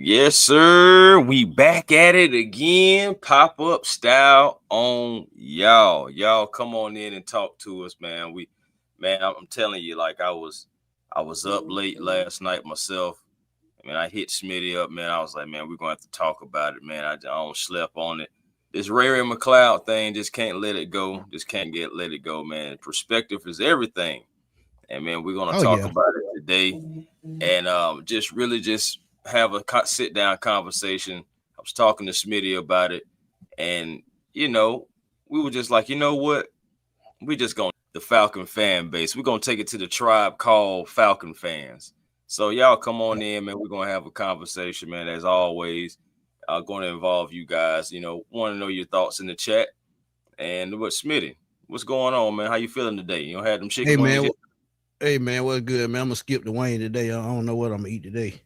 Yes, sir. We back at it again. Pop up style on y'all. Y'all come on in and talk to us, man. I'm telling you, like I was up late last night myself. I mean, I hit Smitty up, man. I was like, man, we're gonna have to talk about it, man. I don't slept on it. This Ray McLeod thing just can't let it go. Just can't get let it go, man. Perspective is everything. And man, we're gonna Oh talk yeah. about it today and just really just have a sit down conversation. I was talking to Smitty about it, and you know, we were just like, you know what? We just gonna the Falcon fan base. We're gonna take it to the tribe called Falcon fans. So y'all come on in, man. We're gonna have a conversation, man. As always, I'm going to involve you guys. Want to know your thoughts in the chat. And what Smitty, what's going on, man? How you feeling today? You know, had them Hey chicken wings man, yet? hey man, what's good, man? I'm gonna skip the wing today. I don't know what I'm gonna eat today.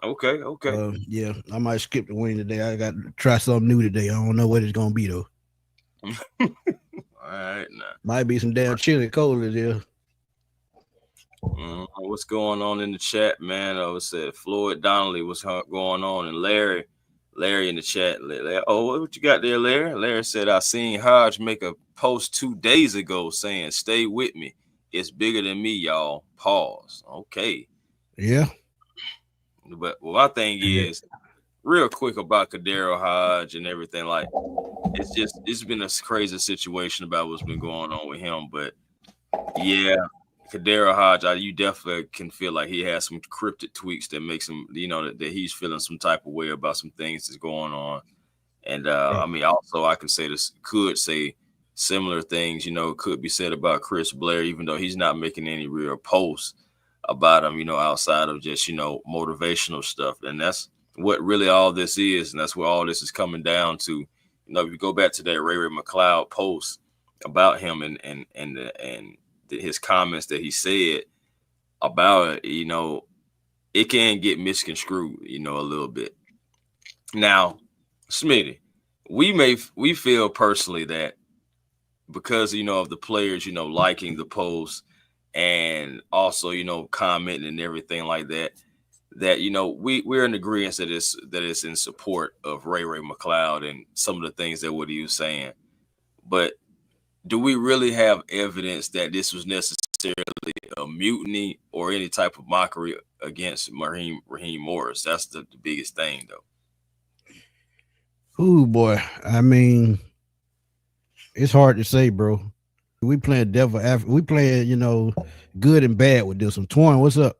Okay, okay. Yeah, I might skip the wing today. I got to try something new today. I don't know what it's gonna be though. All right, now. Might be some damn chili cola there. What's going on in the chat, man? I said Floyd Donnelly, what's going on? And Larry in the chat. Oh, what you got there, Larry? Larry said, I seen Hodge make a post 2 days ago saying, stay with me. It's bigger than me, y'all. Pause. Okay. Yeah. But my thing is, real quick about Kadero Hodge and everything, like, it's been a crazy situation about what's been going on with him. But yeah, Kadero Hodge, you definitely can feel like he has some cryptic tweaks that makes him, that he's feeling some type of way about some things that's going on. And I mean, also I can say could say similar things, could be said about Chris Blair, even though he's not making any real posts about him, outside of just, motivational stuff. And that's what really all this is. And that's where all this is coming down to. If you go back to that Ray McLeod post about him and his comments that he said about it, it can get misconstrued, a little bit. Now, Smitty, we feel personally that because of the players, liking the post and also commenting and everything like that, that we're in agreement that it's in support of Ray McLeod and some of the things that what he was saying. But do we really have evidence that this was necessarily a mutiny or any type of mockery against Raheem Morris? That's the biggest thing, though. Ooh boy. I mean, it's hard to say, bro. We playing devil after we playing, good and bad with this one. Torn, what's up?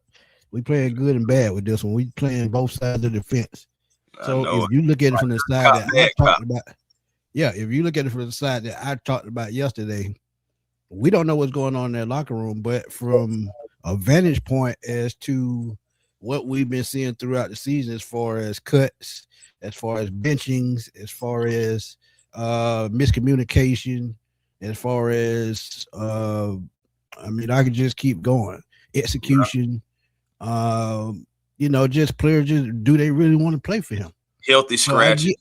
We playing good and bad with this one. We playing both sides of the fence. I So know if it. you look at it from the side Cop, that I bad cop. talked about, yeah, if you look at it from the side that I talked about yesterday, we don't know what's going on in that locker room, but from a vantage point as to what we've been seeing throughout the season, as far as cuts, as far as benchings, as far as miscommunication, as far as I mean, I could just keep going. Execution, just players just do they really want to play for him? Healthy So I scratches. get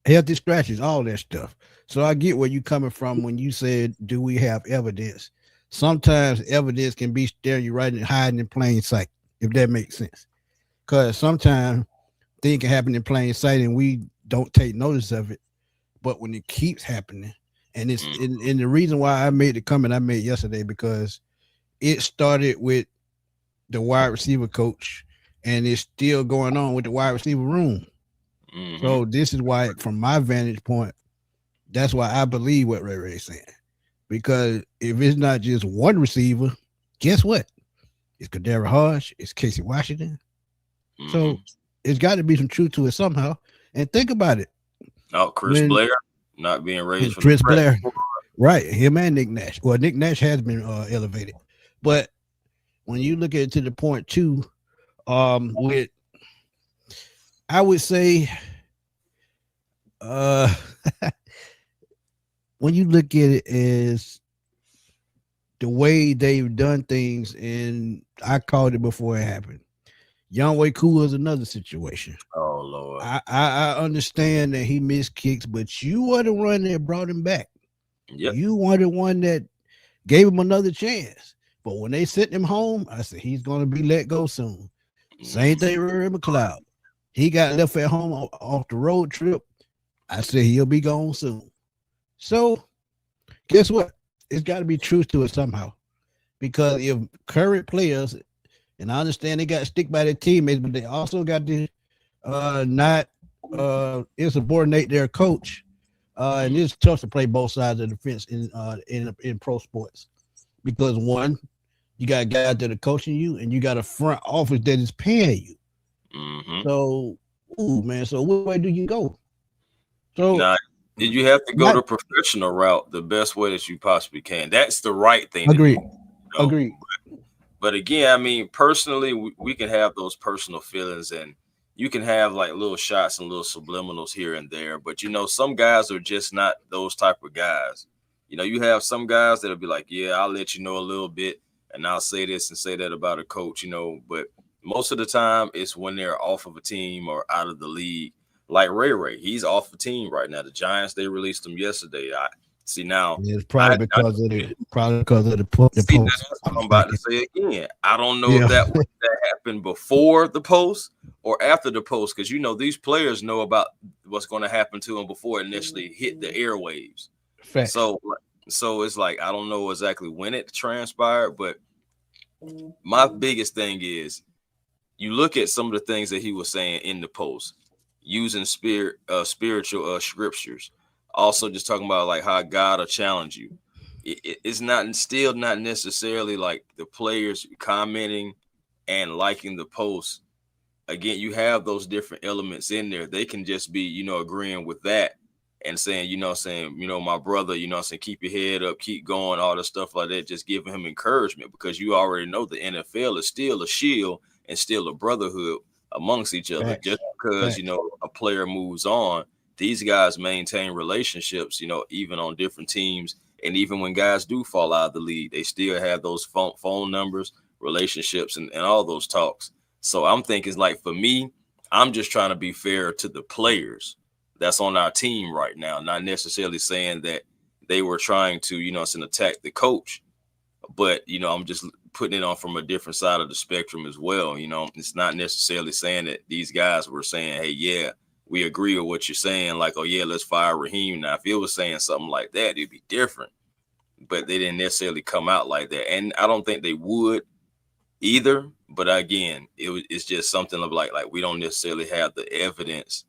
healthy scratches, all that stuff. So I get where you coming from when you said, "Do we have evidence?" Sometimes evidence can be staring you right and hiding in plain sight, if that makes sense. Because sometimes things can happen in plain sight and we don't take notice of it. But when it keeps happening, and and the reason why I made the comment I made yesterday because it started with the wide receiver coach, and it's still going on with the wide receiver room. Mm-hmm. So this is why, from my vantage point, that's why I believe what Ray Ray's saying. Because if it's not just one receiver, guess what? It's Kadera Hodge, it's Casey Washington. Mm-hmm. So it's got to be some truth to it somehow. And think about it. Oh, Chris When Blair not being raised and from the Chris practice Blair, squad. right, him and Nick Nash. Well, Nick Nash has been elevated. But when you look at it to the point too, with I would say uh when you look at it as the way they've done things, and I called it before it happened. Young Way Cool is another situation. Oh Lord. I understand that he missed kicks, but you were the one that brought him back. Yep. You were the one that gave him another chance. But when they sent him home, I said he's going to be let go soon. Same Mm-hmm. thing with Ray McLeod. He got left at home off the road trip. I said he'll be gone soon. So guess what? It's got to be truth to it somehow. Because if current players, and I understand they got to stick by their teammates, but they also got to not insubordinate their coach. And it's tough to play both sides of the fence in pro sports because one, you got guys that are coaching you, and you got a front office that is paying you. Mm-hmm. So, ooh man, so which way do you go? So, Now, did you have to go not the professional route the best way that you possibly can? That's the right thing to do. agreed, agreed. But again, I mean, personally, we can have those personal feelings, and you can have like little shots and little subliminals here and there. But some guys are just not those type of guys. You have some guys that'll be like, yeah, I'll let you know a little bit, and I'll say this and say that about a coach. But most of the time, it's when they're off of a team or out of the league. Like Ray, he's off the team right now. The Giants, they released him yesterday. I see now. It's I, probably I because of the See, now post. that's what I'm I'm about to thinking, say again. I don't know if yeah, that happened before the post or after the post, because these players know about what's going to happen to them before it initially hit the airwaves. facts. So it's like I don't know exactly when it transpired, but my biggest thing is you look at some of the things that he was saying in the post, using spiritual scriptures, also just talking about like how God will challenge you. It's not still not necessarily like the players commenting and liking the post. Again, you have those different elements in there. They can just be, agreeing with that and saying, my brother, saying, keep your head up, keep going, all the stuff like that, just giving him encouragement because you already know the NFL is still a shield and still a brotherhood amongst each other. Facts. Just because, Facts. a player moves on, these guys maintain relationships, even on different teams. And even when guys do fall out of the league, they still have those phone numbers, relationships, and all those talks. So I'm thinking like for me, I'm just trying to be fair to the players that's on our team right now, not necessarily saying that they were trying to, attack the coach, but I'm just putting it on from a different side of the spectrum as well. It's not necessarily saying that these guys were saying, hey, yeah, we agree with what you're saying, like, oh yeah, let's fire Raheem. Now, if it was saying something like that, it'd be different. But they didn't necessarily come out like that. And I don't think they would either. But again, it's just something of like we don't necessarily have the evidence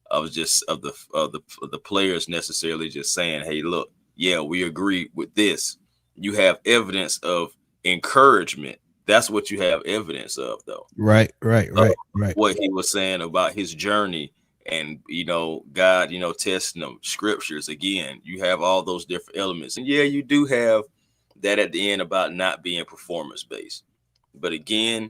of just of the players necessarily just saying, hey, look, yeah, we agree with this. You have evidence of encouragement. That's what you have evidence of, though. Right, right, uh, right, right. what he was saying about his journey and God, testing them scriptures again. You have all those different elements, and yeah, you do have that at the end about not being performance based. But again,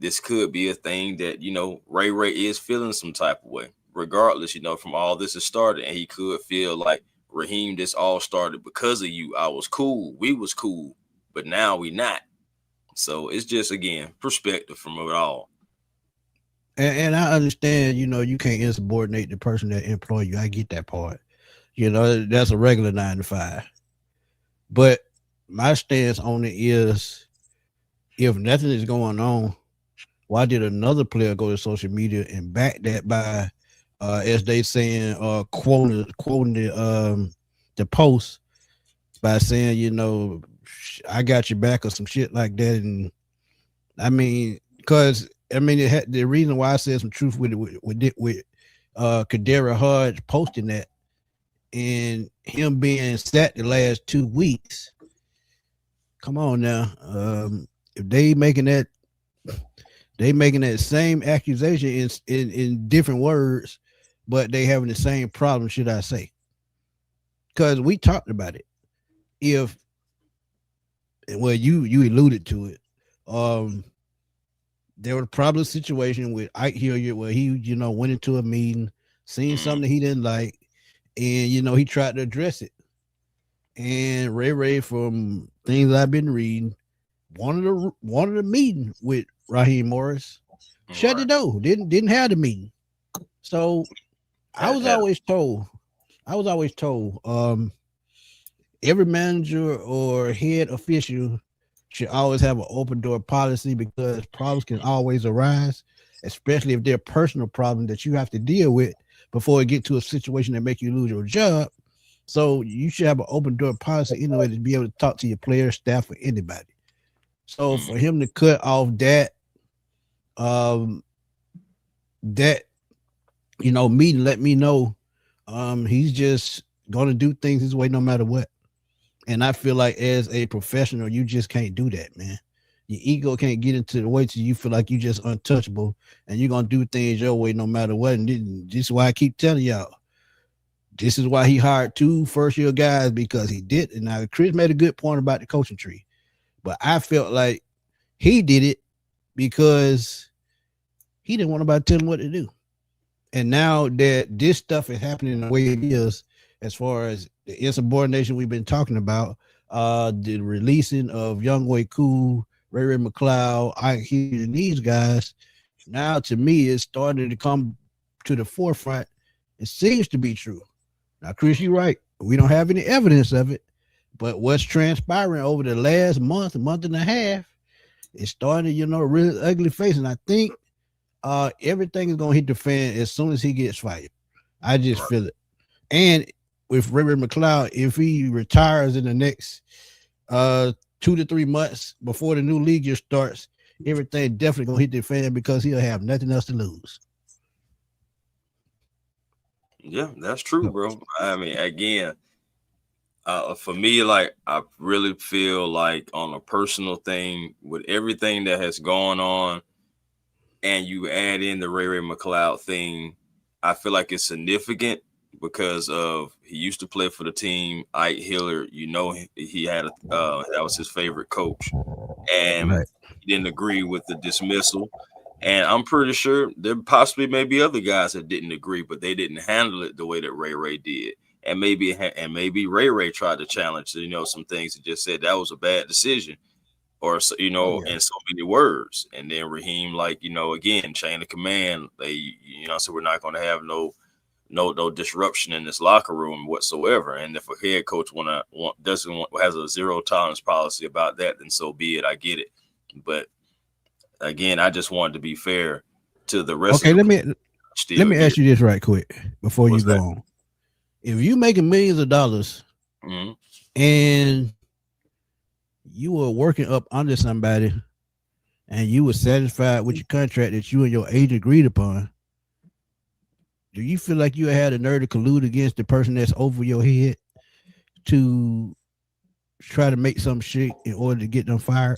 this could be a thing that Ray is feeling some type of way, regardless. From all this has started, and he could feel like Raheem, this all started because of you. I was cool, we was cool, but now we not. So it's just again perspective from it all. And I understand, you can't insubordinate the person that employ you. I get that part. That's a regular 9 to 5. But my stance on it is if nothing is going on, why did another player go to social media and back that by as they saying quoting the post by saying, I got your back or some shit like that. And I mean, because the reason why I said some truth with Kadera Hodge posting that and him being sat the last 2 weeks. Come on now, if they making that same accusation in different words, but they having the same problem. Should I say? Because we talked about it. If well, you alluded to it. There was probably a situation with Ike Hilliard where he, went into a meeting, seen something he didn't like, and he tried to address it. And Ray, from things I've been reading, wanted a meeting with Raheem Morris, shut the door, didn't have the meeting. So I was always told, every manager or head official should always have an open door policy because problems can always arise. especially if they're personal problems that you have to deal with before it get to a situation that make you lose your job. So you should have an open door policy anyway to be able to talk to your players, staff, or anybody. So Mm. for him to cut off um, that meeting, let me know, he's just gonna do things his way no matter what. And I feel like as a professional, you just can't do that, man. Your ego can't get into the way to you feel like you just untouchable and you're gonna do things your way no matter what. And this is why I keep telling y'all. This is why he hired two first year guys because he did. And now Chris made a good point about the coaching tree, but I felt like he did it because he didn't want nobody to tell him what to do. And now that this stuff is happening the way it is, as far as the insubordination we've been talking about, the releasing of Young Way Cool, Ray McLeod, Ike Hughes, and these guys, now to me it's starting to come to the forefront. It seems to be true. Now, Chris, you're right. We don't have any evidence of it, but what's transpiring over the last month and a half, it's starting to, really ugly face. And I think everything is gonna hit the fan as soon as he gets fired. I just feel it. And with Ray McLeod, if he retires in the next 2 to 3 months before the new league year starts, everything definitely gonna hit the fan because he'll have nothing else to lose. Yeah, that's true, bro. I mean, again, for me, like I really feel like on a personal thing with everything that has gone on, and you add in the Ray McLeod thing, I feel like it's significant because of he used to play for the team. Ike Hiller, he had that was his favorite coach, and Right. he didn't agree with the dismissal. And I'm pretty sure there possibly may be other guys that didn't agree, but they didn't handle it the way that Ray did. And maybe Ray tried to challenge, some things and just said that was a bad decision, or Oh yeah. in so many words. And then Raheem, like, again, chain of command. So we're not going to have no disruption in this locker room whatsoever. And if a head coach has a zero tolerance policy about that, then so be it. I get it, but again, I just wanted to be fair to the rest of Okay, the let players me let still me here. ask you this right quick before you What's go that? on. If you making millions of dollars Mm-hmm. and you were working up under somebody and you were satisfied with your contract that you and your agent agreed upon, do you feel like you had a nerve to collude against the person that's over your head to try to make some shit in order to get them fired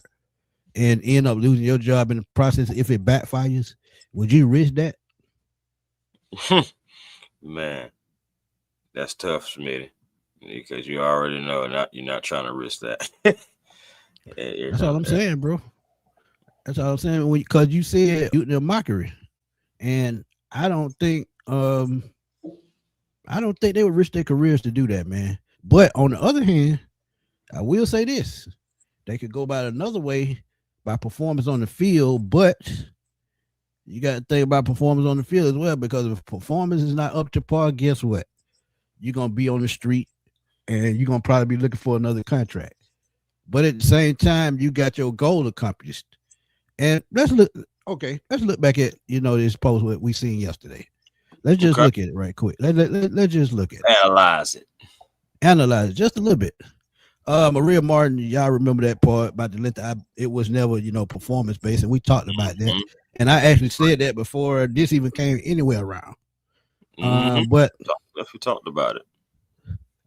and end up losing your job in the process if it backfires? Would you risk that? Man, that's tough, Smitty, because you already know you're not trying to risk that. You're That's all not. I'm saying, bro. That's all I'm saying. Because you said you the mockery, and I don't think I don't think they would risk their careers to do that, man. But on the other hand, I will say this: they could go about another way by performance on the field, but you got to think about performance on the field as well, because if performance is not up to par, guess what? You're gonna be on the street and you're gonna probably be looking for another contract. But at the same time, you got your goal accomplished. And let's look back at this post what we seen yesterday. Let's just Okay. look at it right quick. Let's just look at it. Analyze it. Analyze it just a little bit. Maria Martin, y'all remember that part about the length? It was never, performance based, and we talked about that. Mm-hmm. And I actually said that before this even came anywhere around. Mm-hmm. But We talked about it.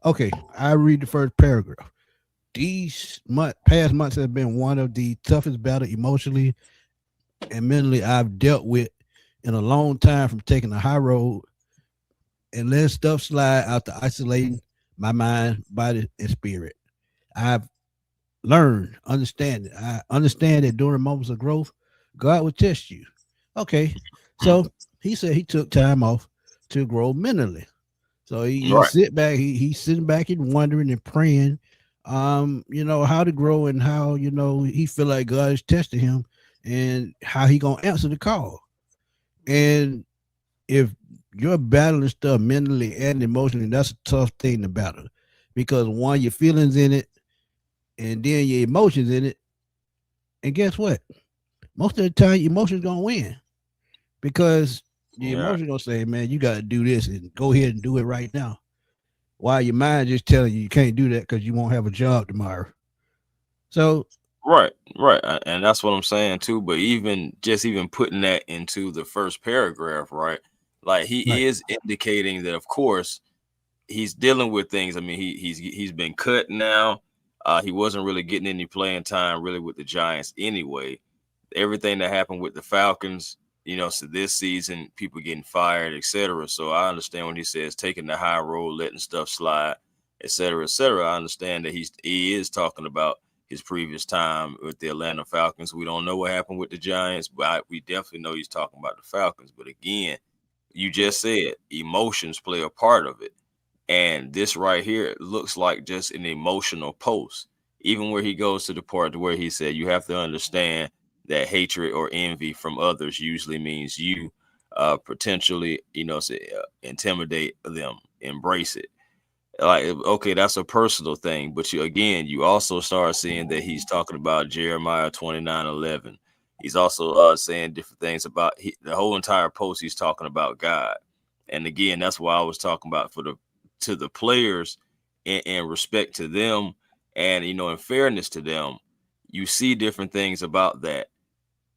okay, I read the first paragraph. Past months have been one of the toughest battles emotionally and mentally I've dealt with in a long time, from taking the high road and letting stuff slide out to isolating my mind, body, and spirit. I've learned, understand it. I understand that during moments of growth, God will test you. Okay. So he said he took time off to grow mentally. So he Right. sit back, he's sitting back and wondering and praying, how to grow and how, he feel like God is testing him and how he gonna answer the call. And if you're battling stuff mentally and emotionally, that's a tough thing to battle, because one, your feelings in it, and then your emotions in it. And guess what? Most of the time, your emotions gonna win. because the Yeah. emotion gonna say, man, you got to do this and go ahead and do it right now. While your mind just telling you can't do that because you won't have a job tomorrow. So Right, right, and that's what I'm saying too. But even putting that into the first paragraph, right? Like right, he is indicating that, of course, he's dealing with things. I mean, he's been cut now. He wasn't really getting any playing time really with the Giants anyway. Everything that happened with the Falcons, so this season, people getting fired, etc. So I understand when he says taking the high road, letting stuff slide, etc., etc. I understand that he is talking about his previous time with the Atlanta Falcons. We don't know what happened with the Giants, but we definitely know he's talking about the Falcons. But again, you just said emotions play a part of it. And this right here looks like just an emotional post. Even where he goes to the part where he said, you have to understand that hatred or envy from others usually means you potentially, intimidate them, embrace it. Like, okay, that's a personal thing, but you also start seeing that he's talking about Jeremiah 29:11. He's also saying different things about the whole entire post. He's talking about God, and again, that's why I was talking about to the players, and respect to them, and in fairness to them. You see different things about that,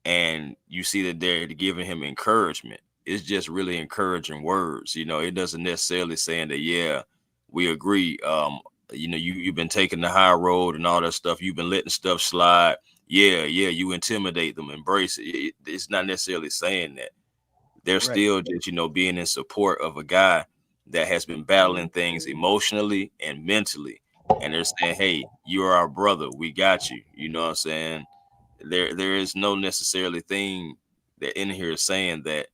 and you see that they're giving him encouragement. It's just really encouraging words. It doesn't necessarily saying that, yeah, we agree. You've been taking the high road and all that stuff. You've been letting stuff slide. Yeah, yeah, you intimidate them, embrace it. It's not necessarily saying that. They're right, still just, being in support of a guy that has been battling things emotionally and mentally. And they're saying, hey, you're our brother. We got you. You know what I'm saying? There is no necessarily thing that in here saying that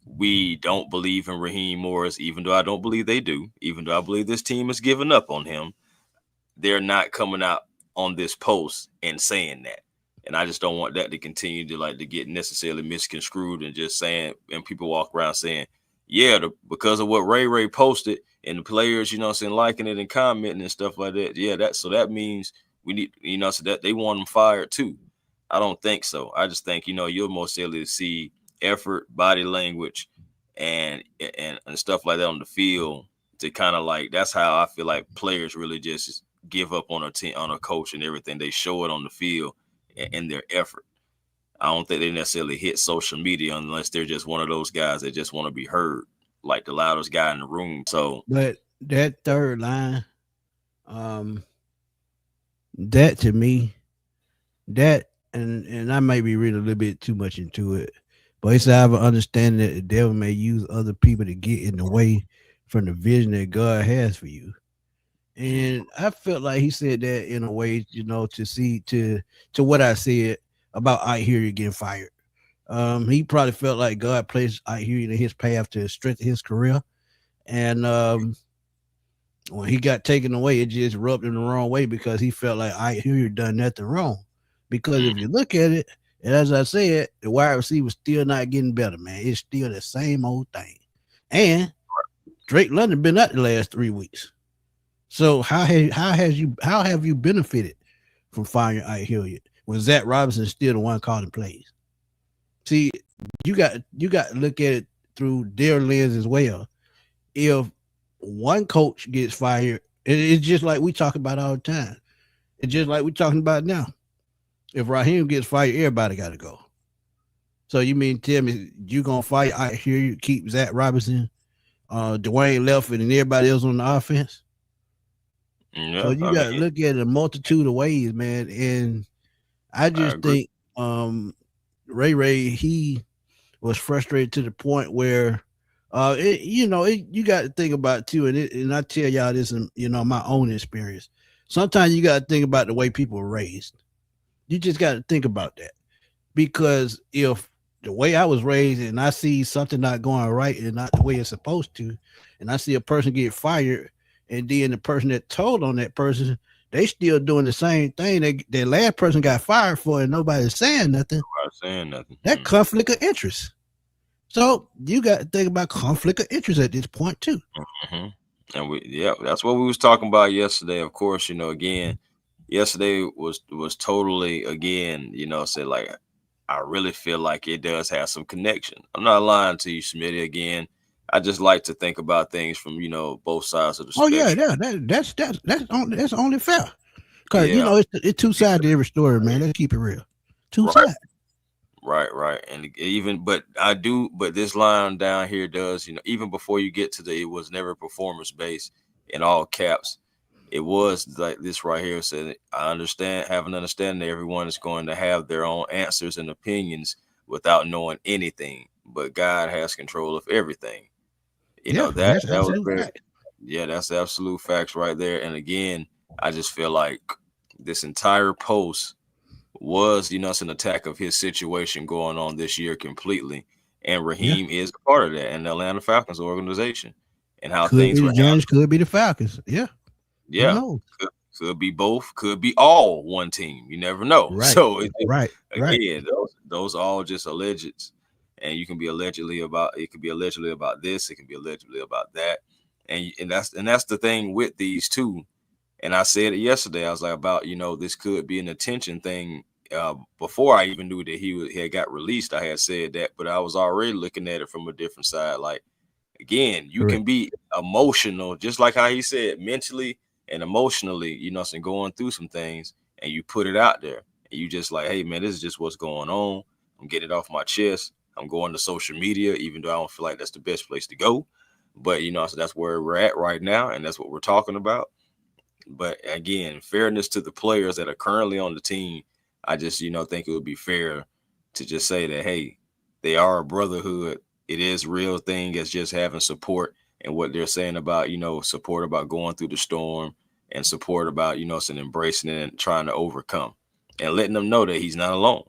we don't believe in Raheem Morris, even though I don't believe they do, even though I believe this team has given up on him. They're not coming out on this post and saying that. And I just don't want that to continue to get necessarily misconstrued and just saying, and people walk around saying, yeah, because of what Ray posted and the players, saying, liking it and commenting and stuff like that. Yeah, that means we need, so that they want them fired too. I don't think so. I just think, you'll most likely see effort, body language, and stuff like that on the field to kind of that's how I feel like players really just give up on a team, on a coach and everything. They show it on the field and their effort. I don't think they necessarily hit social media unless they're just one of those guys that just want to be heard, like the loudest guy in the room. So but that third line, um, that to me, that and I might be reading a little bit too much into it, but it's I have an understanding that the devil may use other people to get in the way from the vision that God has for you. And I felt like he said that in a way, to see to what I said about I hear you getting fired. He probably felt like God placed I hear you in his path to strengthen his career, and when he got taken away, it just rubbed him the wrong way because he felt like I hear you done nothing wrong. Because if you look at it, and as I said, the wide receiver still not getting better, man. It's still the same old thing. And Drake London been out the last 3 weeks. So how have you benefited from firing Ike Hilliard when Zach Robinson still the one calling plays? See, you got to look at it through their lens as well. If one coach gets fired, it's just like we talk about all the time. It's just like we talking about now. If Raheem gets fired, everybody got to go. So you mean tell me you gonna fight Ike Hilliard, keep Zach Robinson, Dwayne Lefford, and everybody else on the offense? So yeah, you I got to mean, look at a multitude of ways, man. And I I just agree. think Ray he was frustrated to the point where you got to think about it too, and I tell y'all this in my own experience. Sometimes you got to think about the way people are raised. You just got to think about that because if the way I was raised and I see something not going right and not the way it's supposed to, and I see a person get fired, and then the person that told on that person, they still doing the same thing that last person got fired for, and nobody's saying nothing. I'm not saying nothing. That conflict of interest. So you got to think about conflict of interest at this point too. Hmm. And yeah, that's what we was talking about yesterday. Of course, again, yesterday was totally again, said like I really feel like it does have some connection. I'm not lying to you, Smitty. Again, I just like to think about things from both sides of the Oh yeah, spectrum. yeah. That's only fair. Cause Yeah, it's two sides to every story, man. Let's keep it real. Two right, sides. right. And even, but I do, but this line down here does, even before you get to the, it was never performance based in all caps. It was like this right here said, I understand, have an understanding that everyone is going to have their own answers and opinions without knowing anything, but God has control of everything. Yeah, That that's that was absolute very, fact. yeah, that's absolute facts right there. And again, I just feel like this entire post was, it's an attack of his situation going on this year completely. And Yeah. Raheem is a part of that, and the Atlanta Falcons organization, and how Could things be were the Giants, handled. could be the Falcons. Yeah. Who Yeah, knows? could be both, could be all one team. You never know. Right. So Right. Right. again, those are all just alleged, and you can be allegedly about. It could be allegedly about this. It can be allegedly about that, and that's the thing with these two. And I said it yesterday. I was like about this could be an attention thing. Before I even knew that he had got released, I had said that, but I was already looking at it from a different side. Like, again, you Correct. can be emotional, just like how he said, mentally and emotionally, some going through some things, and you put it out there, and you just like, hey man, this is just what's going on. I'm getting it off my chest. I'm going to social media, even though I don't feel like that's the best place to go. But so that's where we're at right now, and that's what we're talking about. But again, fairness to the players that are currently on the team, I just think it would be fair to just say that, hey, they are a brotherhood. It is real thing as just having support, and what they're saying about support about going through the storm, and support about and embracing it and trying to overcome, and letting them know that he's not alone.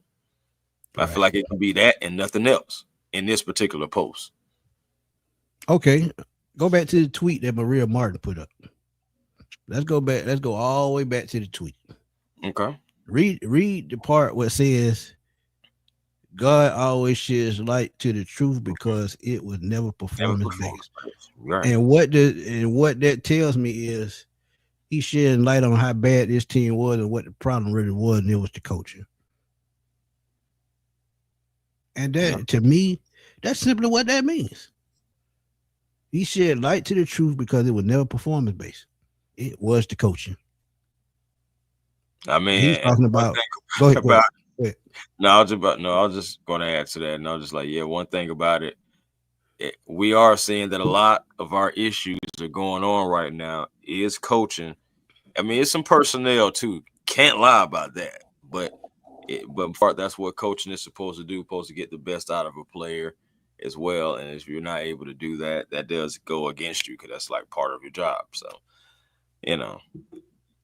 I feel Right. like it can be that and nothing else in this particular post. Okay. Go back to the tweet that Maria Martin put up. Let's go back. Let's go all the way back to the tweet. Okay. Read the part where it says God always sheds light to the truth because it was never Never performance performance based. based. Right. And what that tells me is he's shedding light on how bad this team was and what the problem really was, and it was the coaching. And Yeah. that to me, that's simply what that means. He shed light to the truth because it was never performance based. It was the coaching. I And he's mean, talking one about go thing ahead, go ahead. about Go ahead. no, I was just going to add to that, and I was just like, yeah, one thing about it, we are seeing that a lot of our issues are going on right now is coaching. I mean, it's some personnel too. Can't lie about that, but part that's what coaching is supposed to do. Supposed to get the best out of a player as well. And if you're not able to do that, that does go against you because that's like part of your job. So you know,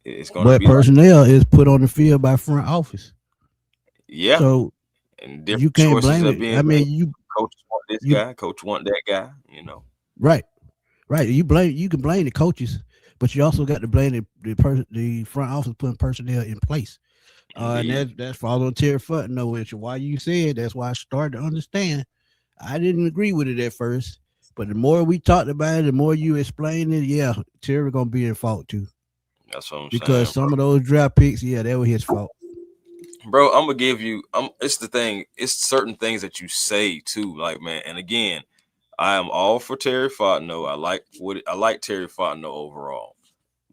it's going to But be like, personnel is put on the field by front office. yeah, So and you different can't choices blame are it. being I made. mean, Coaches want this you guy, coach want that guy. right, right. You can blame the coaches, but you also got to blame the front office putting personnel in place. And Indeed. that's falling on Terry Futton, which why you said that's why I started to understand. I didn't agree with it at first, but the more we talked about it, the more you explained it, yeah, Terry gonna be in fault too. That's what I'm Because saying, some of those draft picks, yeah, that was his fault. bro. I'm gonna give you. It's the thing. It's certain things that you say too, like man. And again, I am all for Terry Fontenot. I like Terry Fontenot overall.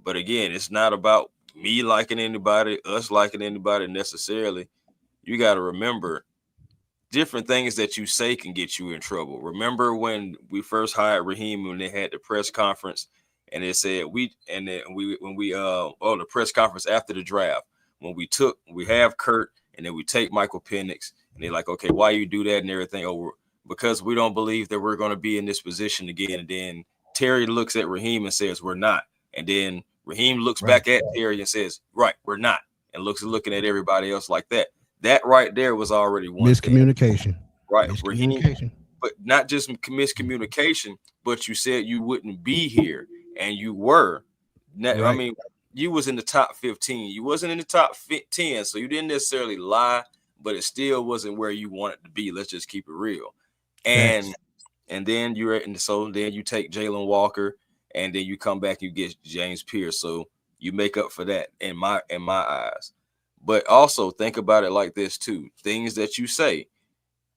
But again, it's not about me liking anybody, us liking anybody necessarily. You got to remember different things that you say can get you in trouble. Remember when we first hired Raheem when they had the press conference and they said the press conference after the draft when we have Kurt and then we take Michael Penix and they're like, okay, why you do that and everything? Oh, because we don't believe that we're going to be in this position again. And then Terry looks at Raheem and says, we're not. And then Raheem looks Right. back at Terry and says, right, we're not. And looking at everybody else like that. That right there was already one thing. Miscommunication. Right, Raheem, Miscommunication. but not just miscommunication, but you said you wouldn't be here, and you were. I Right. mean, you was in the top 15. You wasn't in the top 10, so you didn't necessarily lie, but it still wasn't where you wanted to be. Let's just keep it real. And Facts. and then then you take Jalen Walker, and then you come back, you get James Pierce. So you make up for that in my eyes. But also think about it like this too. Things that you say.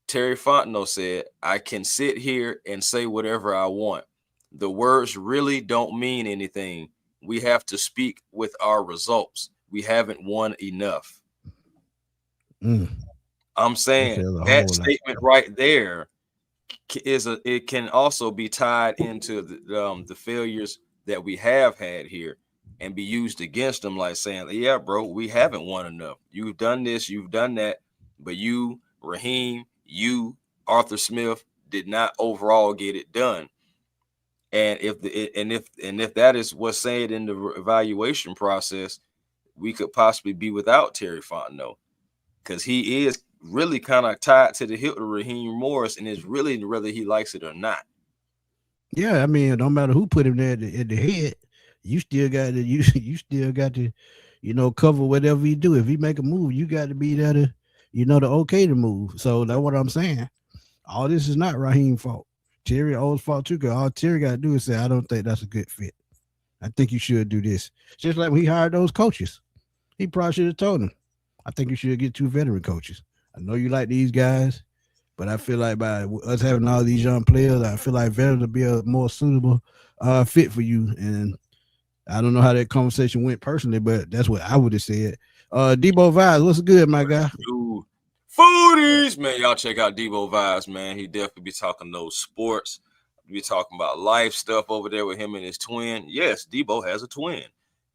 Terry Fontenot said, I can sit here and say whatever I want. The words really don't mean anything. We have to speak with our results. We haven't won enough. Mm, I'm that saying says a that whole lot. statement right there it can also be tied into the failures that we have had here and be used against them, like saying, yeah, bro, we haven't won enough. You've done this, you've done that, but you, Raheem, you, Arthur Smith, did not overall get it done. And if that is what's said in the evaluation process, we could possibly be without Terry Fontenot, because he is really kind of tied to the hip of Raheem Morris, and it's really whether he likes it or not. Yeah, I mean, no matter who put him there at the head, you still got to you still got to, cover whatever he do. If he make a move, you got to be there to, to okay to move. So that's what I'm saying. All this is not Raheem's fault. Terry always fault too. Cause all Terry got to do is say, I don't think that's a good fit. I think you should do this. Just like when he hired those coaches, he probably should have told him, I think you should get 2 veteran coaches. I know you like these guys, but I feel like by us having all these young players, I feel like veterans will be a more suitable fit for you. And I don't know how that conversation went personally, but that's what I would have said. Debo Vibes, what's good, my guy? Dude, foodies, man, y'all check out Debo Vibes, man. He definitely be talking those sports. Be talking about life stuff over there with him and his twin. Yes, Debo has a twin,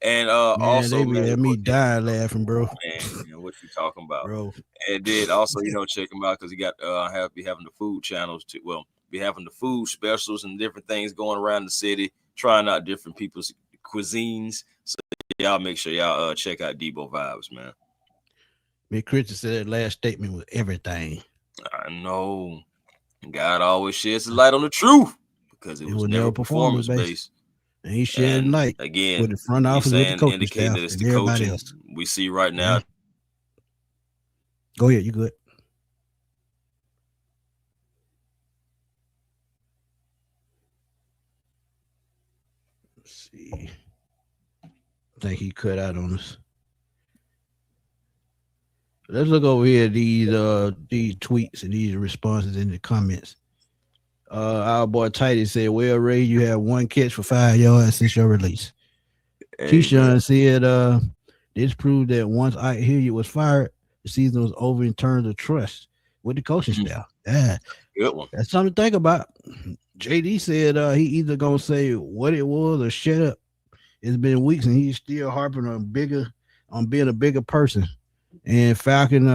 and Man, also, they be man, at me dying laughing, bro. man, what you talking about? Bro, And then also, check him out because he got be having the food channels too. Well, be having the food specials and different things going around the city, trying out different people's cuisines. So y'all make sure y'all check out Debo Vibes, man. Mick Christian said that last statement was everything. I know God always sheds the light on the truth because it It was was never never performance performance based. based. And he shared And tonight with again, the front he's office, with the saying coaching indicating that staff, it's and the everybody coaching else. we see right Yeah. now. Go ahead, you good. Let's see. I think he cut out on us. Let's look over here at these tweets and these responses in the comments. Our boy Titus said, well, Ray, you have 1 catch for 5 yards since your release. Hey man, Keyshawn said, this proved that once I hear you was fired, the season was over in terms of trust with the coaching staff. Yeah, good one. that's something to think about. JD said he either gonna say what it was or shut up. It's been weeks and he's still harping on being a bigger person. And Falcon,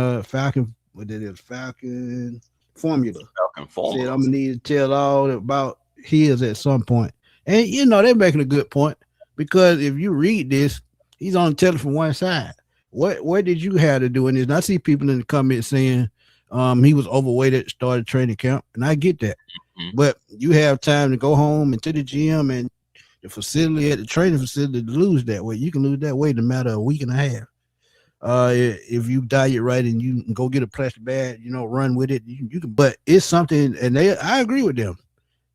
what that is, Falcon Formula Falcon said formula. I'm gonna need to tell all about his at some point. And they're making a good point because if you read this, he's only telling from one side. What did you have to do in this? And I see people in the comments saying he was overweight at the start of training camp, and I get that. Mhm. But you have time to go home and to the gym and the facility at the training facility to lose that weight. You can lose that weight in a matter of a week and a half. If you diet right and you can go get a plastic bag, run with it, you can. But it's something, and I agree with them.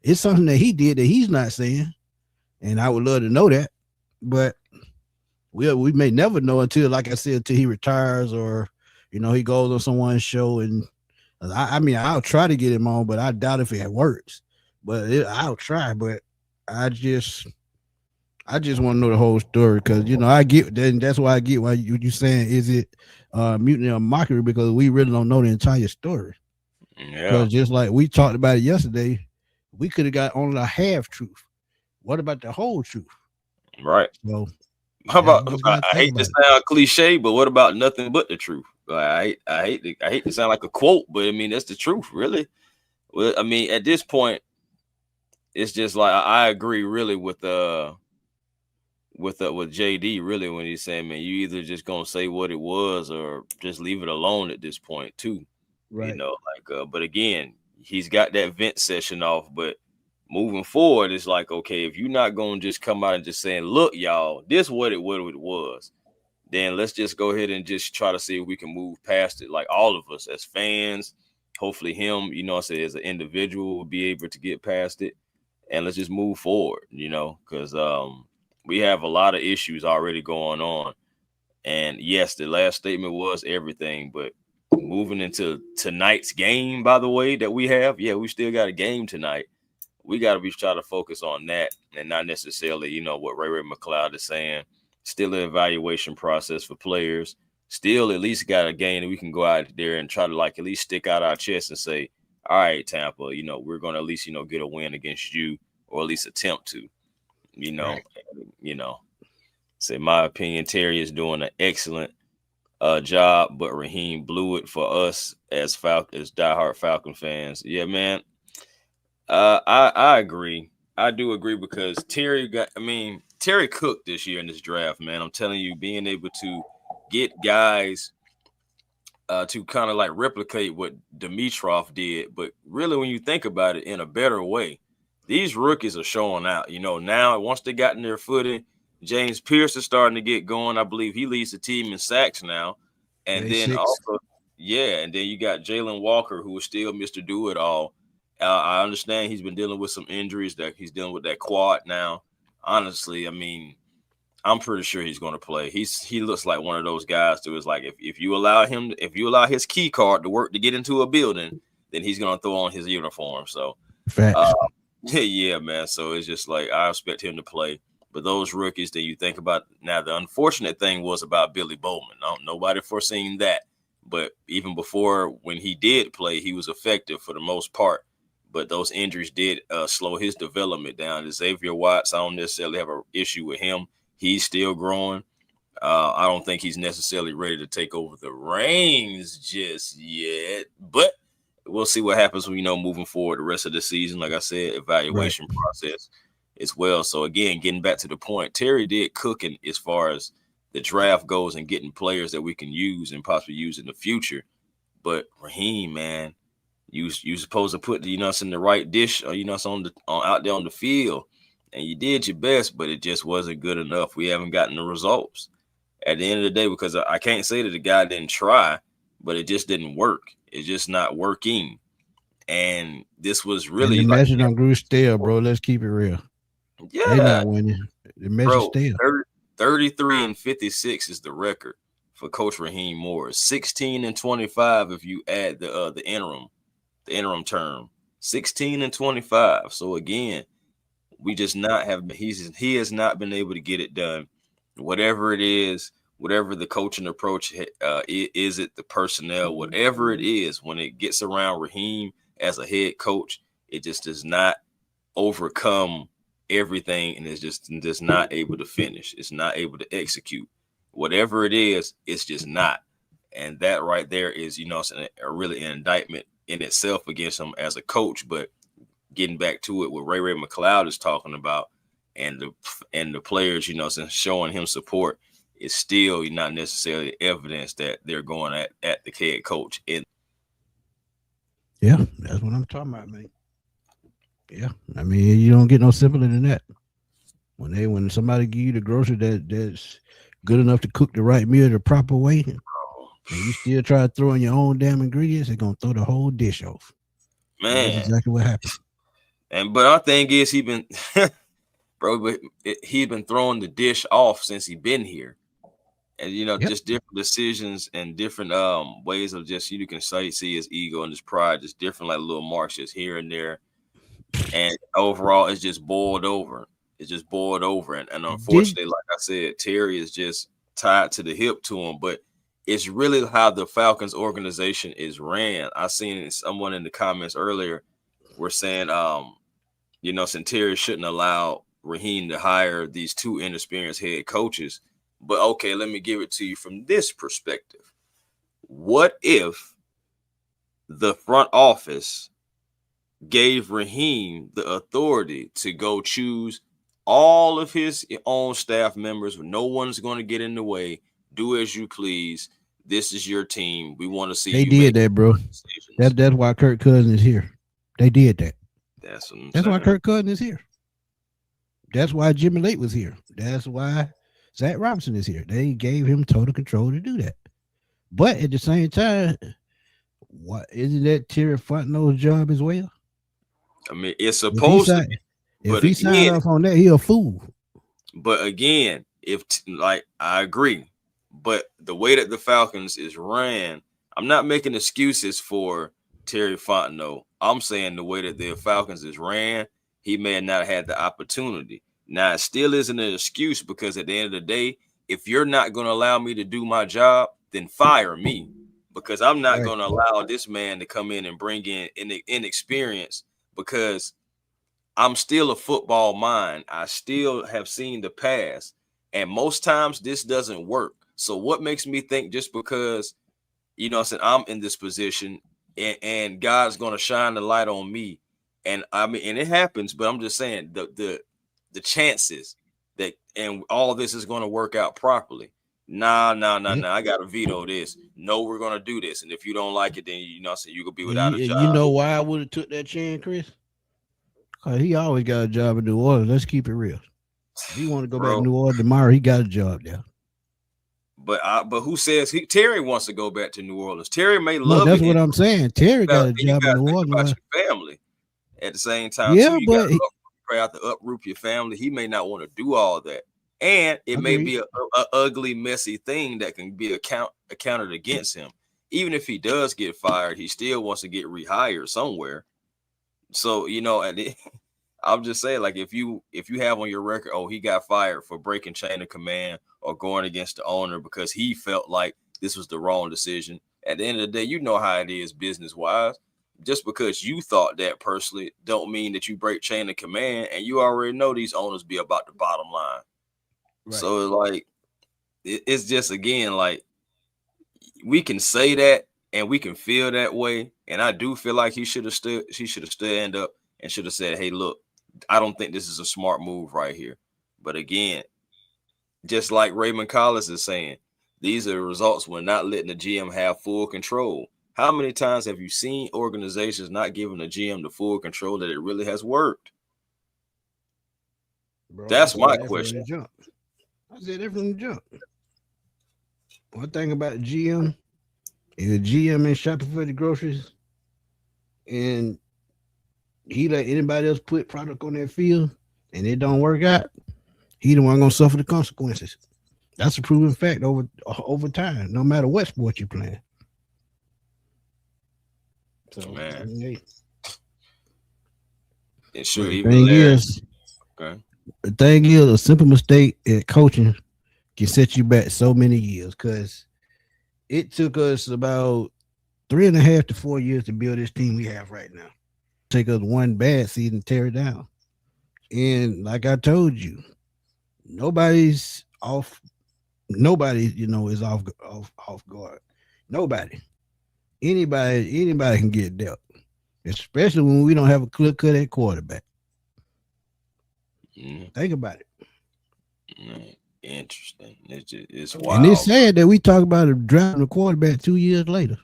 It's something that he did that he's not saying, and I would love to know that. But we may never know until, like I said, until he retires or he goes on someone's show. And I mean, I'll try to get him on, but I doubt if it works. But I'll try. But I just I just want to know the whole story because I get then that's why I get why you saying is it mutiny or mockery because we really don't know the entire story. Yeah, Because just like we talked about it yesterday, we could have got only a half truth. What about the whole truth? right. So How that's about we just I gotta think hate to about it. sound cliche, but what about nothing but the truth? Like, I hate to sound like a quote, but I mean that's the truth, really. Well, I mean at this point, it's just like I agree really with JD really when he's saying, man, you either just gonna say what it was or just leave it alone at this point too. Right. But again, he's got that vent session off, but moving forward, it's like, okay, if you're not gonna just come out and just saying, look, y'all, this what it was, then let's just go ahead and just try to see if we can move past it. Like all of us as fans, hopefully him, I say as an individual will be able to get past it and let's just move forward, because we have a lot of issues already going on. And yes, the last statement was everything, but moving into tonight's game, by the way, that we have, yeah, we still got a game tonight. We got to be trying to focus on that and not necessarily, what Ray McLeod is saying. Still an evaluation process for players. Still, at least got a game that we can go out there and try to like at least stick out our chest and say, "All right, Tampa, we're going to at least get a win against you, or at least attempt to." You know, Right. you know. So, in my opinion, Terry is doing an excellent job, but Raheem blew it for us as diehard Falcon fans. Yeah, man. I agree. I do agree because Terry cooked this year in this draft, man. I'm telling you, being able to get guys to kind of like replicate what Dimitrov did, but really when you think about it in a better way, these rookies are showing out. Now once they got in their footing, James Pierce is starting to get going. I believe he leads the team in sacks now, and Day then 6. also, yeah, and then you got Jalen Walker, who is still Mr. Do It All. I understand he's been dealing with some injuries, that he's dealing with that quad now. Honestly, I mean, I'm pretty sure he's going to play. He looks like one of those guys who is like, if you allow him, if you allow his key card to work to get into a building, then he's going to throw on his uniform. So, uh, Facts. yeah, man. So it's just like I expect him to play. But those rookies that you think about now, the unfortunate thing was about Billy Bowman. Nobody foreseen that. But even before, when he did play, he was effective for the most part. But those injuries did slow his development down. Xavier Watts, I don't necessarily have an issue with him. He's still growing. I don't think he's necessarily ready to take over the reins just yet, but we'll see what happens when moving forward the rest of the season. Like I said, Right. evaluation process as well. So again, getting back to the point, Terry did cooking as far as the draft goes and getting players that we can use and possibly use in the future. But Raheem, man, you supposed to put us in the right dish, or out there on the field, and you did your best, but it just wasn't good enough. We haven't gotten the results at the end of the day, because I can't say that the guy didn't try, but it just didn't work. It's just not working. And this was And the really like, message on grew stale, bro. Let's keep it real. They yeah, not winning. The message bro, stale. 33 and 56 is the record for Coach Raheem Morris. 16 and 25 if you add the interim term. 16 and 25. So again, we just not have he has not been able to get it done. Whatever it is, whatever the coaching approach is, it the personnel, whatever it is, when it gets around Raheem as a head coach, it just does not overcome everything, and it's just not able to finish. It's not able to execute. Whatever it is, it's just not. And that right there is, a really an indictment in itself against him as a coach. But getting back to it, what Ray McLeod is talking about, and the players, since showing him support, is still not necessarily evidence that they're going at the head coach. And Yeah, that's what I'm talking about, man. Yeah, I mean, you don't get no simpler than that. When somebody give you the grocery that's good enough to cook the right meal the proper way, and you still try to throw in your own damn ingredients, they're gonna throw the whole dish off. And that's man, exactly what happened. but our thing is he been bro, but he's been throwing the dish off since he been here. And Yep. just different decisions and different ways of just you can see his ego and his pride, just different like little marks just here and there. And overall it's just boiled over. It's just boiled over. And Did unfortunately, like I said, Terry is just tied to the hip to him. But it's really how the Falcons organization is ran. I seen someone in the comments earlier were saying since Terry shouldn't allow Raheem to hire these two inexperienced head coaches. But okay, let me give it to you from this perspective. What if the front office gave Raheem the authority to go choose all of his own staff members? No one's going to get in the way. Do as you please. This is your team. We want to see they you did make that, bro? decisions. That's why Kirk Cousins is here. They did that. That's what I'm That's why saying. Kirk Cousins is here. That's why Jimmy Lake was here. That's why Zach Robinson is here. They gave him total control to do that. But at the same time, what isn't that Terry Fontenot's job as well? I mean, it's If he supposed to signed, be, if but he signed again, off on that, he a fool. if like I agree, But the way that the Falcons is ran, I'm not making excuses for Terry Fontenot. I'm saying the way that the Falcons is ran, he may have not had the opportunity. Now, it still isn't an excuse because at the end of the day, if you're not going to allow me to do my job, then fire me because I'm not Right. going to allow this man to come in and bring in inexperience because I'm still a football mind. I still have seen the past. And most times this doesn't work. So what makes me think just because, I said I'm in this position and God's gonna shine the light on me. And I mean, and it happens, but I'm just saying the chances that and all this is gonna work out properly. Nah, nah, nah, Yeah. nah. I gotta veto this. No, we're gonna do this. And if you don't like it, then so you could be And without a you job. know why I would have took that chance, Chris? Cause he always got a job in New Orleans. Let's keep it real. If he want to go back to Bro. New Orleans tomorrow, he got a job there. But who says Terry wants to go back to New Orleans? Terry may No, love that's it. what I'm saying. Terry got a You job in gotta New think about Orleans. your family at the same time too. Yeah, You got but to have to uproot your family. He may not want to do all that, and it may agreed. be a ugly, messy thing that can be accounted against him. Even if he does get fired, he still wants to get rehired somewhere. So I'm just saying, like if you have on your record, oh, he got fired for breaking chain of command or going against the owner because he felt like this was the wrong decision. At the end of the day, you know how it is business wise. Just because you thought that personally, don't mean that you break chain of command, and you already know these owners be about the bottom line. Right. So like, it's just again like we can say that and we can feel that way, and I do feel like he should have stood. She should have stand up and should have said, "Hey, look, I don't think this is a smart move right here." But again, just like Raymond Collins is saying, these are the results when not letting the GM have full control. How many times have you seen organizations not giving the GM the full control that it really has worked? Bro, I That's said my that from the question. jump. I said that from the jump. One thing about the GM is the GM in shopping for the groceries and he let anybody else put product on their field and it don't work out, he the one gonna suffer the consequences. That's a proven fact over time, no matter what sport you playing. So I Man, mean, hey, and but sure, even okay. the thing is, a simple mistake in coaching can set you back so many years. Because it took us about 3.5 to 4 years to build this team we have right now. Take us one bad season, tear it down. And like I told you, nobody's off. Nobody, is off guard. Nobody. Anybody can get dealt. Especially when we don't have a clear cut at quarterback. Mm, Think about it. interesting. It's And it's wild, bro. sad that we talk about it drafting a quarterback 2 years later.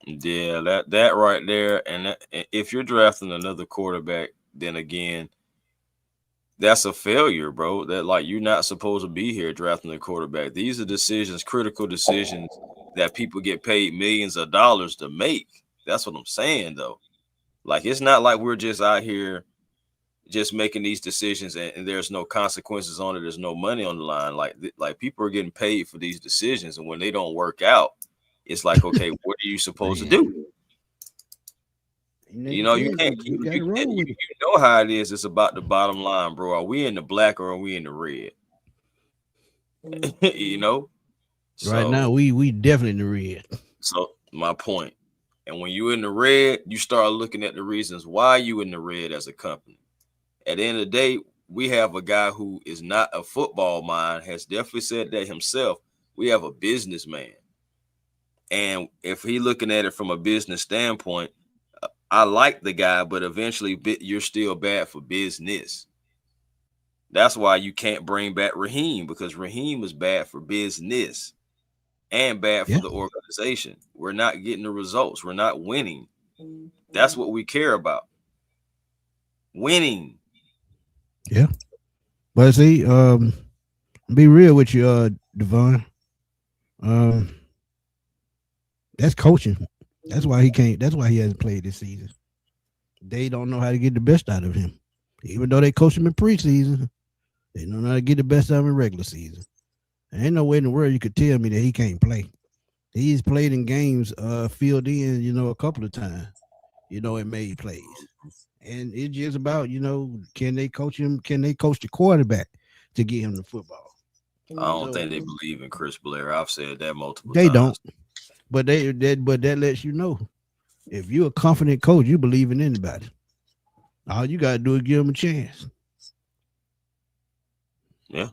Yeah, that right there, and if you're drafting another quarterback, then again, that's a failure, bro. That like you're not supposed to be here drafting a quarterback. These are decisions, critical decisions that people get paid millions of dollars to make. That's what I'm saying, though. Like it's not like we're just out here just making these decisions and there's no consequences on it. There's no money on the line. Like people are getting paid for these decisions, and when they don't work out, it's like, okay, what are you supposed to Man, do? and You again, can't keep you got you, to roll with it. you know how it is. It's about the bottom line, bro. Are we in the black or are we in the red? you know. Right now, So we definitely in the red. so my point. And when you're in the red, you start looking at the reasons why you in the red as a company. At the end of the day, we have a guy who is not a football mind, has definitely said that himself. We have a businessman. And if he looking at it from a business standpoint, I like the guy, but eventually you're still bad for business. That's why you can't bring back Raheem because Raheem is bad for business and bad for Yeah, the organization. We're not getting the results. We're not winning. That's what we care about. Winning. yeah. But see, be real with you, Devon. Um, that's coaching. That's why he can't. That's why he hasn't played this season. They don't know how to get the best out of him, even though they coach him in preseason. They don't know how to get the best out of him in regular season. Ain't no way in the world you could tell me that he can't play. He's played in games, filled in, a couple of times, and made plays. And it's just about, can they coach him? Can they coach the quarterback to get him the football? I don't So think they believe in Chris Blair. I've said that multiple they don't. times. But that lets you know if you're a confident coach, you believe in anybody. All you gotta do is give them a chance. Yeah.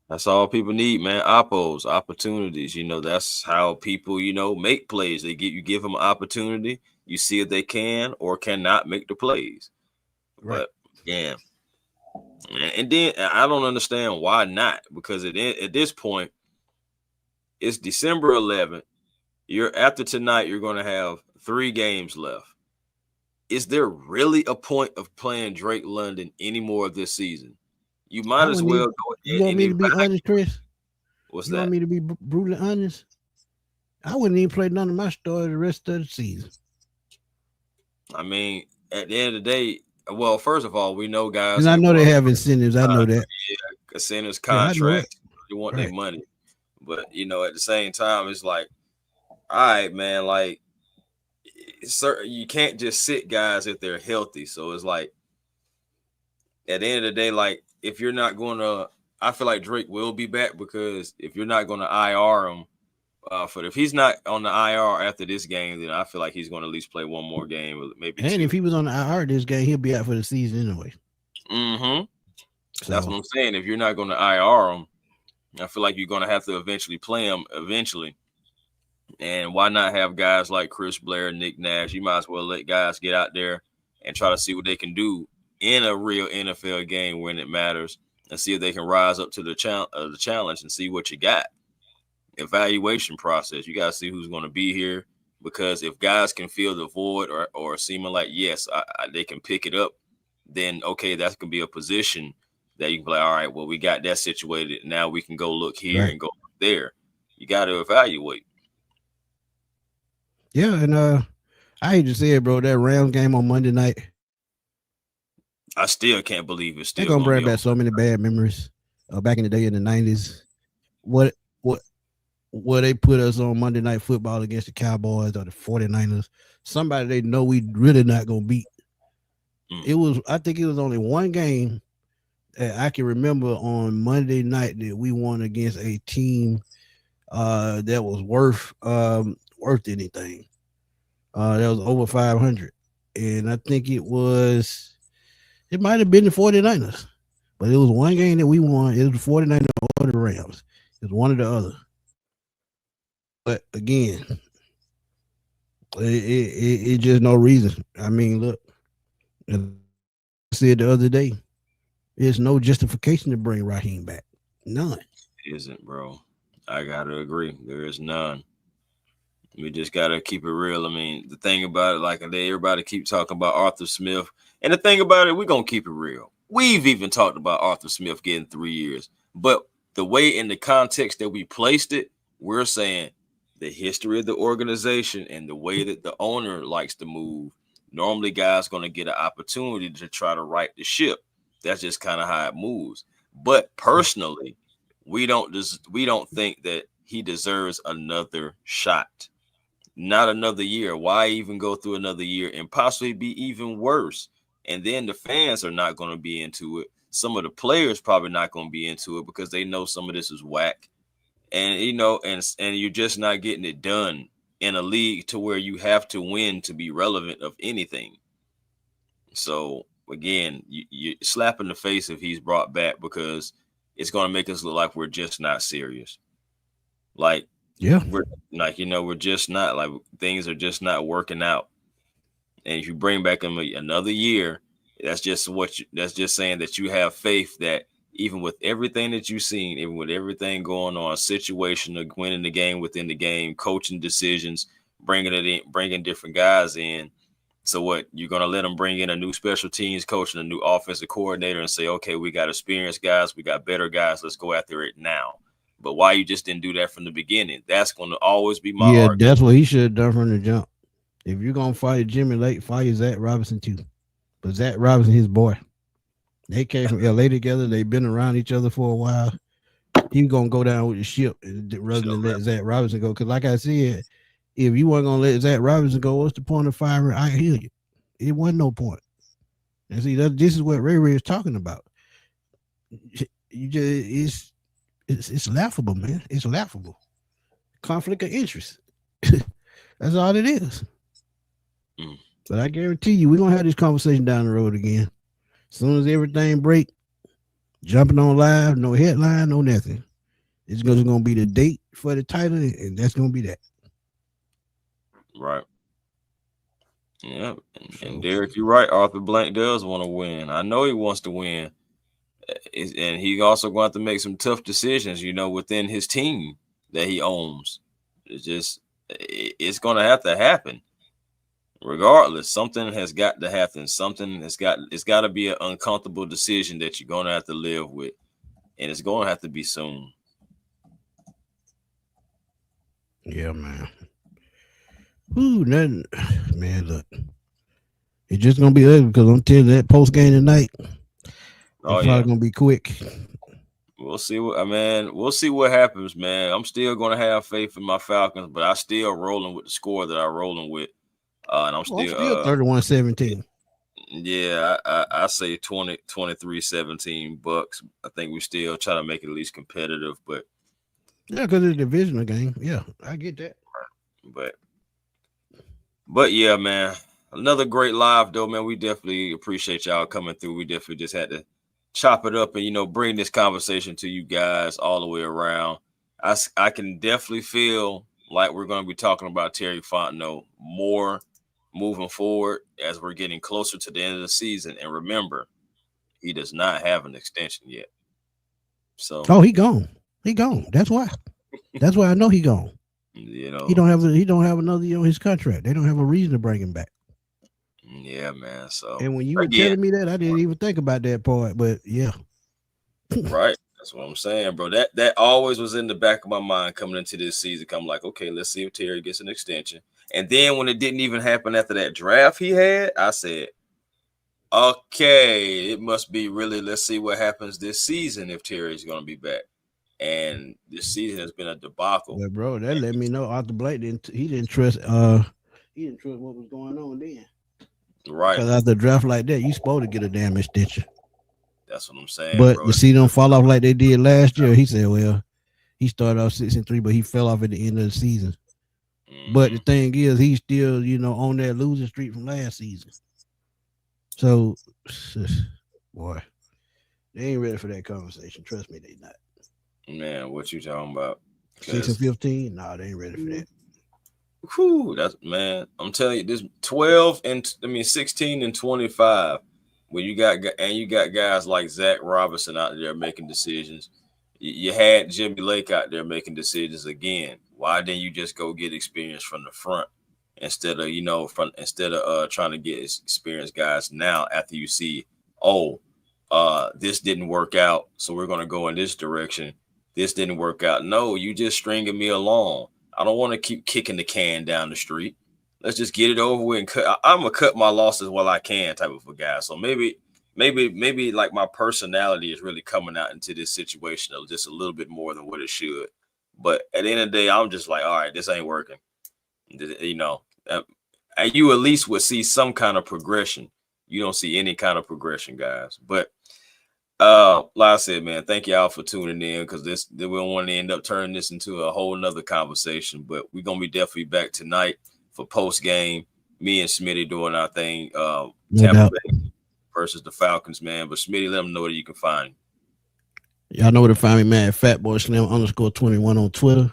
That's all people need, man. Oppos, opportunities. That's how people, make plays. You give them an opportunity. You see if they can or cannot make the plays. Right. But yeah, and then I don't understand why not, because at this point it's December 11th. You're after tonight. You're going to have 3 games left. Is there really a point of playing Drake London anymore this season? You I might as wouldn't well even. go You ahead want and me to be evaluate. honest, Chris? What's You want that? me to be brutally honest? I wouldn't even play none of my story the rest of the season. I mean, at the end of the day, well, first of all, we know guys And I have know they have incentives. I know that. casinos Yeah, I know it. contracts. They want their Right. money, but at the same time, it's like, all right, man, like, certain you can't just sit guys if they're healthy. So it's like at the end of the day, like if you're not going to, I feel like Drake will be back, because if you're not going to IR him, for if he's not on the IR after this game, then I feel like he's going to at least play one more game, or maybe And if two. he was on the IR this game, he'll be out for the season anyway. Mm-hmm. That's So what I'm saying. If you're not going to IR him, I feel like you're going to have to eventually play him eventually. And why not have guys like Chris Blair, Nick Nash? You might as well let guys get out there and try to see what they can do in a real NFL game when it matters, and see if they can rise up to the challenge and see what you got. Evaluation process. You got to see who's going to be here, because if guys can fill the void, or seeming like, yes, they can pick it up, then okay, that can be a position that you can play. All right, well, we got that situated. Now we can go look here right. and go look there. You got to evaluate. Yeah, and I hate to say it, bro. That Rams game on Monday night, I still can't believe it's they're still gonna going to bring be on. back so many bad memories. Back in the day in the '90s, what what what they put us on Monday Night Football against the Cowboys or the 49ers, somebody they know we really not gonna beat. Mm, I think it was only one game that I can remember on Monday night that we won against a team that was worth anything. That was over 500. And I think it might have been the 49ers. But it was one game that we won. It was the 49ers or the Rams. It was one or the other. But again, it just no reason. I mean, look, I said the other day, there's no justification to bring Raheem back. None. isn't, bro. I got to agree. There is none. We just gotta keep it real. I mean, the thing about it, like everybody keep talking about Arthur Smith, and the thing about it, we're gonna keep it real. We've even talked about Arthur Smith getting 3 years, but the way in the context that we placed it, we're saying the history of the organization and the way that the owner likes to move. Normally, guys gonna get an opportunity to try to right the ship. That's just kind of how it moves. But Right. personally, we don't think that he deserves another shot, not another year. Why even go through another year and possibly be even worse? And then the fans are not going to be into it. Some of the players probably not going to be into it, because they know some of this is whack. And and you're just not getting it done in a league to where you have to win to be relevant of anything. So again, you slap in the face if he's brought back, because it's going to make us look like we're just not serious. Like Yeah. we're we're just not, like, things are just not working out. And if you bring back him another year, that's just saying that you have faith that even with everything that you've seen, even with everything going on, situation of winning the game within the game, coaching decisions, bringing different guys in. So what, you're gonna let them bring in a new special teams coach and a new offensive coordinator and say, okay, we got experienced guys, we got better guys, let's go after it now. But why you just didn't do that from the beginning? That's going to always be my Yeah, argument. that's what he should have done from the jump. If you're gonna fire Jimmy Lake, fire Zach Robinson too. But Zach Robinson, his boy. They came from LA together. They've been around each other for a while. he gonna go down with the ship rather Sure, than let man. Zach Robinson go. Because like I said, if you weren't gonna let Zach Robinson go, what's the point of firing? I hear you. It wasn't no point. And see, this is what Ray is talking about. You just it's laughable, man. It's laughable. Conflict of interest. That's all it is. Mm, But I guarantee you, we're gonna have this conversation down the road again. As soon as everything break, jumping on live, no headline, no nothing. It's just gonna be the date for the title, and that's gonna be that. right. Yeah. And So, Derek, you're right. Arthur Blank does want to win. I know he wants to win. And he also going to have to make some tough decisions, within his team that he owns. It's just, it's going to have to happen regardless. Something has got to happen. It's got to be an uncomfortable decision that you're going to have to live with. And it's going to have to be soon. yeah, man. Ooh, nothing, man. Look, it's just gonna be ugly because I'm telling you that post game tonight, Oh, it's yeah. probably gonna be quick. We'll see we'll see what happens, man. I'm still going to have faith in my Falcons, but I still rolling with the score that I'm rolling with. And I'm Oh, I'm still, still 31-17. yeah, I say 23-17 Bucks. I think we still try to make it at least competitive, Yeah, because it's a divisional game. Yeah, I get that. but yeah, man. Another great live though, man. We definitely appreciate y'all coming through. We definitely just had to chop it up and bring this conversation to you guys all the way around. I can definitely feel like we're going to be talking about Terry Fontenot more moving forward as we're getting closer to the end of the season. And remember, he does not have an extension yet. So, Oh, he gone. He gone. That's why. That's why I know he gone. you know, He don't have another year on his contract. They don't have a reason to bring him back. yeah, man. So And when you were again, telling me that, I didn't even think about that part. But yeah, right. That's what I'm saying, bro. That always was in the back of my mind coming into this season. I'm like, okay, let's see if Terry gets an extension. And then when it didn't even happen after that draft he had, I said, okay, it must be really. Let's see what happens this season if Terry's going to be back. And this season has been a debacle. well, bro, that let me know Arthur Blake didn't. He didn't trust what was going on then. Right. Because after a draft like that, you supposed to get a damn extension. That's what I'm saying, But bro. to see them fall off like they did last year, he said, well, he started off 6-3, but he fell off at the end of the season. But the Mm-hmm. thing is, he's still, on that losing streak from last season. So, boy, they ain't ready for that conversation. Trust me, they not. Man, what you talking about? Six and Because 15, no, they ain't ready for that. whew, that's man. I'm telling you, this 12 and 16 and 25. When you got guys like Zach Robinson out there making decisions. You had Jimmy Lake out there making decisions again. Why didn't you just go get experience from the front instead of trying to get experienced guys now after you see, oh, this didn't work out, so we're gonna go in this direction. This didn't work out. No, you just stringing me along. I don't want to keep kicking the can down the street. Let's just get it over with and cut. I'm gonna cut my losses while I can, type of a guy. So maybe like my personality is really coming out into this situation just a little bit more than what it should. But at the end of the day, I'm just like, all right, this ain't working. You know, and you at least would see some kind of progression. You don't see any kind of progression, guys. But like I said, man, thank y'all for tuning in because we don't want to end up turning this into a whole nother conversation. But we're gonna be definitely back tonight for post game. Me and Smitty doing our thing. No Tampa doubt. Bay versus the Falcons, man. But Smitty, let them know where you can find him. Y'all know where to find me, man. Fatboy Slim _21 on Twitter.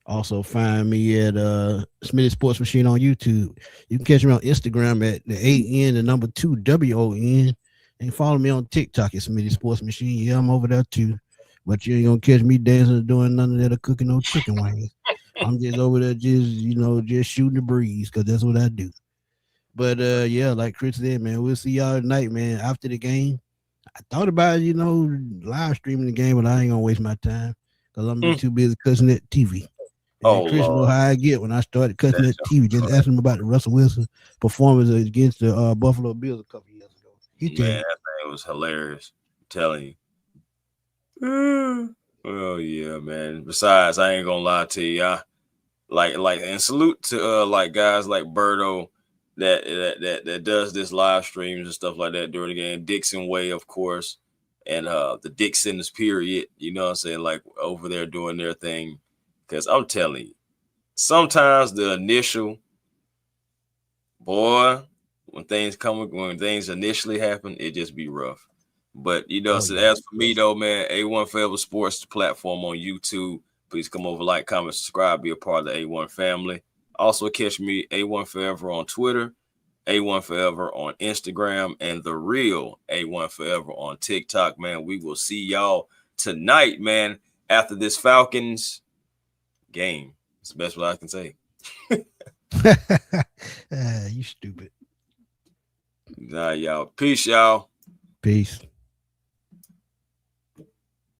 Also find me at Smitty Sports Machine on YouTube. You can catch me on Instagram at the 8N, the number 2WON. And follow me on TikTok at Smitty Sports Machine. Yeah, I'm over there too. But you ain't gonna catch me dancing or doing none of that or cooking no chicken wings. I'm just over there just shooting the breeze because that's what I do. But yeah, like Chris said, man, we'll see y'all tonight, man. After the game. I thought about, live streaming the game, but I ain't gonna waste my time because I'm gonna be Hmm. too busy cussing at TV. Oh And Chris know Lord, how I get when I started cussing that's at TV. Just ask him about the Russell Wilson performance against the Buffalo Bills a couple years ago. He tell man, you. that thing was hilarious. I'm telling you. Oh yeah, man. Besides, I ain't gonna lie to you. And salute to like guys like Berto that does this live streams and stuff like that during the game. Dixon Way, of course, and the Dixons period. You know what I'm saying? Like over there doing their thing. Cause I'm telling you, sometimes the initial boy, when things initially happen, it just be rough. But Oh so yeah. as for me though, man, A1 Forever Sports platform on YouTube. Please come over, like, comment, subscribe, be a part of the A1 family. Also catch me A1 Forever on Twitter, A1 Forever on Instagram, and the real A1 Forever on TikTok, man. We will see y'all tonight, man, after this Falcons game. It's the best what I can say. You stupid. Nah, y'all. Peace, y'all. Peace.